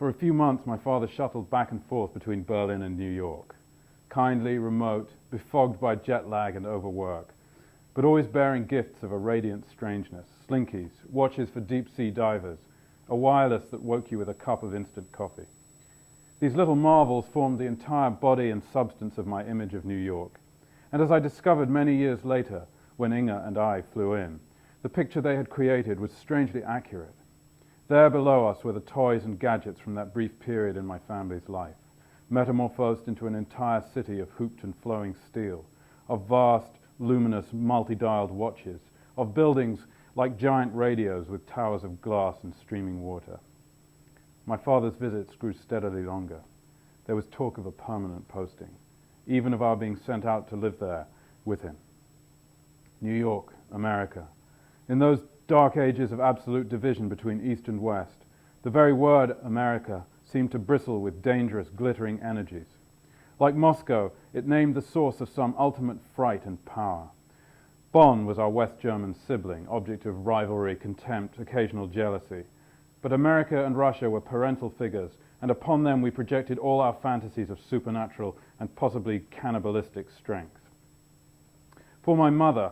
For a few months, my father shuttled back and forth between Berlin and New York. Kindly, remote, befogged by jet lag and overwork, but always bearing gifts of a radiant strangeness, slinkies, watches for deep-sea divers, a wireless that woke you with a cup of instant coffee. These little marvels formed the entire body and substance of my image of New York. And as I discovered many years later, when Inge and I flew in, the picture they had created was strangely accurate. There below us were the toys and gadgets from that brief period in my family's life, metamorphosed into an entire city of hooped and flowing steel, of vast, luminous, multi-dialed watches, of buildings like giant radios with towers of glass and streaming water. My father's visits grew steadily longer. There was talk of a permanent posting, even of our being sent out to live there with him. New York, America. In those dark ages of absolute division between East and West, the very word America seemed to bristle with dangerous, glittering energies. Like Moscow, it named the source of some ultimate fright and power. Bonn was our West German sibling, object of rivalry, contempt, occasional jealousy. But America and Russia were parental figures, and upon them we projected all our fantasies of supernatural and possibly cannibalistic strength. For my mother,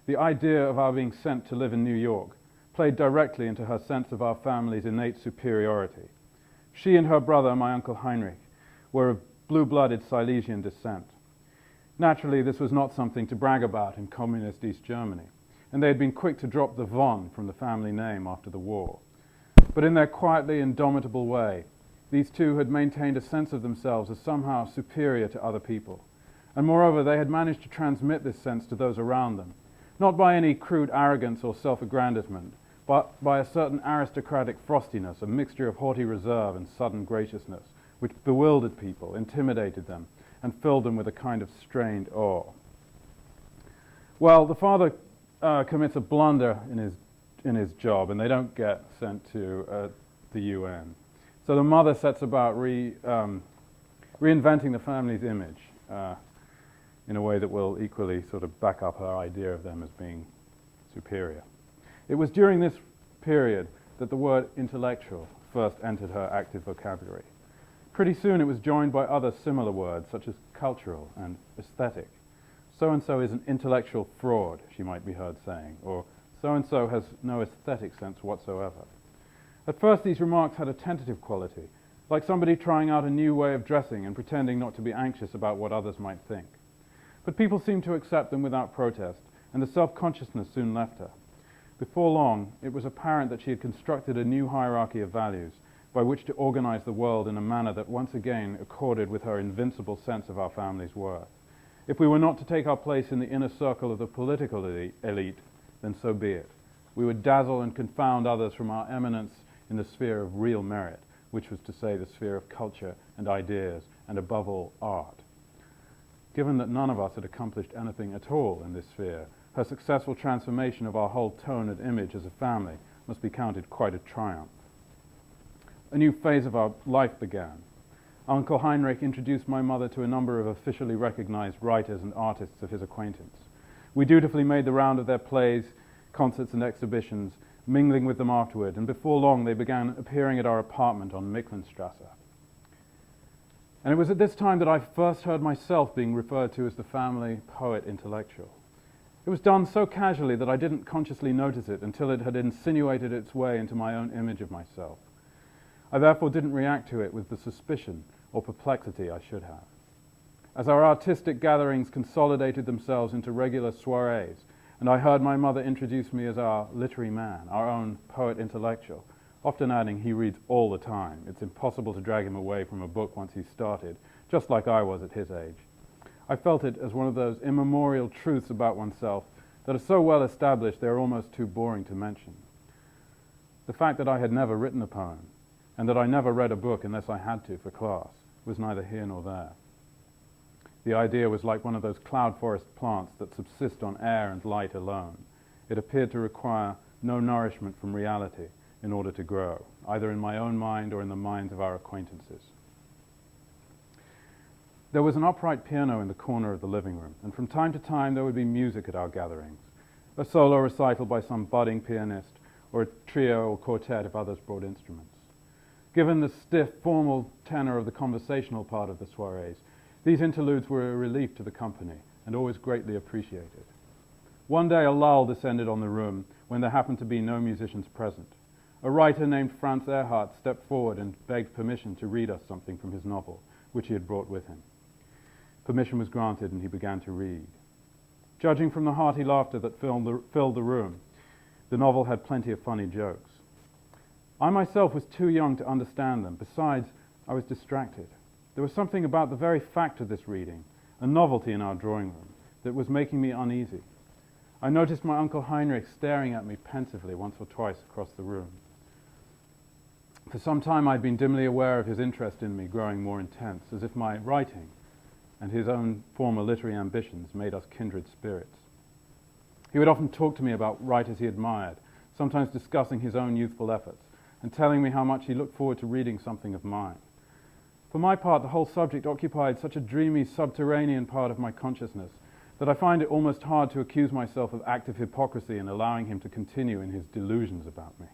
the idea of our being sent to live in New York played directly into her sense of our family's innate superiority. She and her brother, my Uncle Heinrich, were of blue-blooded Silesian descent. Naturally, this was not something to brag about in communist East Germany, and they had been quick to drop the von from the family name after the war. But in their quietly indomitable way, these two had maintained a sense of themselves as somehow superior to other people. And moreover, they had managed to transmit this sense to those around them, not by any crude arrogance or self-aggrandizement, but by a certain aristocratic frostiness, a mixture of haughty reserve and sudden graciousness, which bewildered people, intimidated them, and filled them with a kind of strained awe. Well, the father commits a blunder in his job, and they don't get sent to the UN. So the mother sets about reinventing the family's image in a way that will equally sort of back up her idea of them as being superior. It was during this period that the word intellectual first entered her active vocabulary. Pretty soon it was joined by other similar words such as cultural and aesthetic. So-and-so is an intellectual fraud, she might be heard saying, or so-and-so has no aesthetic sense whatsoever. At first these remarks had a tentative quality, like somebody trying out a new way of dressing and pretending not to be anxious about what others might think. But people seemed to accept them without protest, and the self-consciousness soon left her. Before long, it was apparent that she had constructed a new hierarchy of values by which to organize the world in a manner that once again accorded with her invincible sense of our family's worth. If we were not to take our place in the inner circle of the political elite, then so be it. We would dazzle and confound others from our eminence in the sphere of real merit, which was to say the sphere of culture and ideas, and above all, art. Given that none of us had accomplished anything at all in this sphere, her successful transformation of our whole tone and image as a family must be counted quite a triumph. A new phase of our life began. Uncle Heinrich introduced my mother to a number of officially recognized writers and artists of his acquaintance. We dutifully made the round of their plays, concerts and exhibitions, mingling with them afterward, and before long they began appearing at our apartment on Micklenstrasse. And it was at this time that I first heard myself being referred to as the family poet intellectual. It was done so casually that I didn't consciously notice it until it had insinuated its way into my own image of myself. I therefore didn't react to it with the suspicion or perplexity I should have. As our artistic gatherings consolidated themselves into regular soirees, and I heard my mother introduce me as our literary man, our own poet intellectual, often adding, he reads all the time. It's impossible to drag him away from a book once he's started, just like I was at his age. I felt it as one of those immemorial truths about oneself that are so well established they're almost too boring to mention. The fact that I had never written a poem, and that I never read a book unless I had to for class, was neither here nor there. The idea was like one of those cloud forest plants that subsist on air and light alone. It appeared to require no nourishment from reality in order to grow, either in my own mind or in the minds of our acquaintances. There was an upright piano in the corner of the living room, and from time to time there would be music at our gatherings, a solo recital by some budding pianist, or a trio or quartet if others brought instruments. Given the stiff, formal tenor of the conversational part of the soirees, these interludes were a relief to the company and always greatly appreciated. One day a lull descended on the room when there happened to be no musicians present. A writer named Franz Erhardt stepped forward and begged permission to read us something from his novel, which he had brought with him. Permission was granted and he began to read. Judging from the hearty laughter that filled the room, the novel had plenty of funny jokes. I myself was too young to understand them. Besides, I was distracted. There was something about the very fact of this reading, a novelty in our drawing room, that was making me uneasy. I noticed my Uncle Heinrich staring at me pensively once or twice across the room. For some time I'd been dimly aware of his interest in me growing more intense, as if my writing and his own former literary ambitions made us kindred spirits. He would often talk to me about writers he admired, sometimes discussing his own youthful efforts, and telling me how much he looked forward to reading something of mine. For my part, the whole subject occupied such a dreamy, subterranean part of my consciousness that I find it almost hard to accuse myself of active hypocrisy in allowing him to continue in his delusions about me.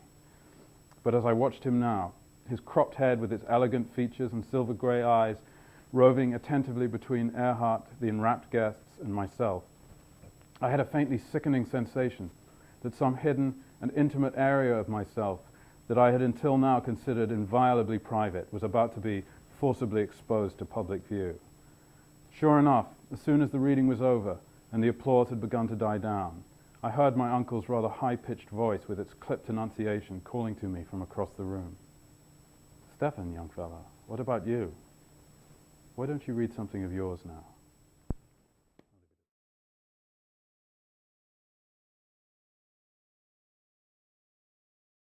But as I watched him now, his cropped head with its elegant features and silver grey eyes roving attentively between Erhardt, the enwrapped guests, and myself, I had a faintly sickening sensation that some hidden and intimate area of myself that I had until now considered inviolably private was about to be forcibly exposed to public view. Sure enough, as soon as the reading was over and the applause had begun to die down, I heard my uncle's rather high-pitched voice with its clipped enunciation calling to me from across the room. "Stefan, young fellow, what about you? Why don't you read something of yours now?"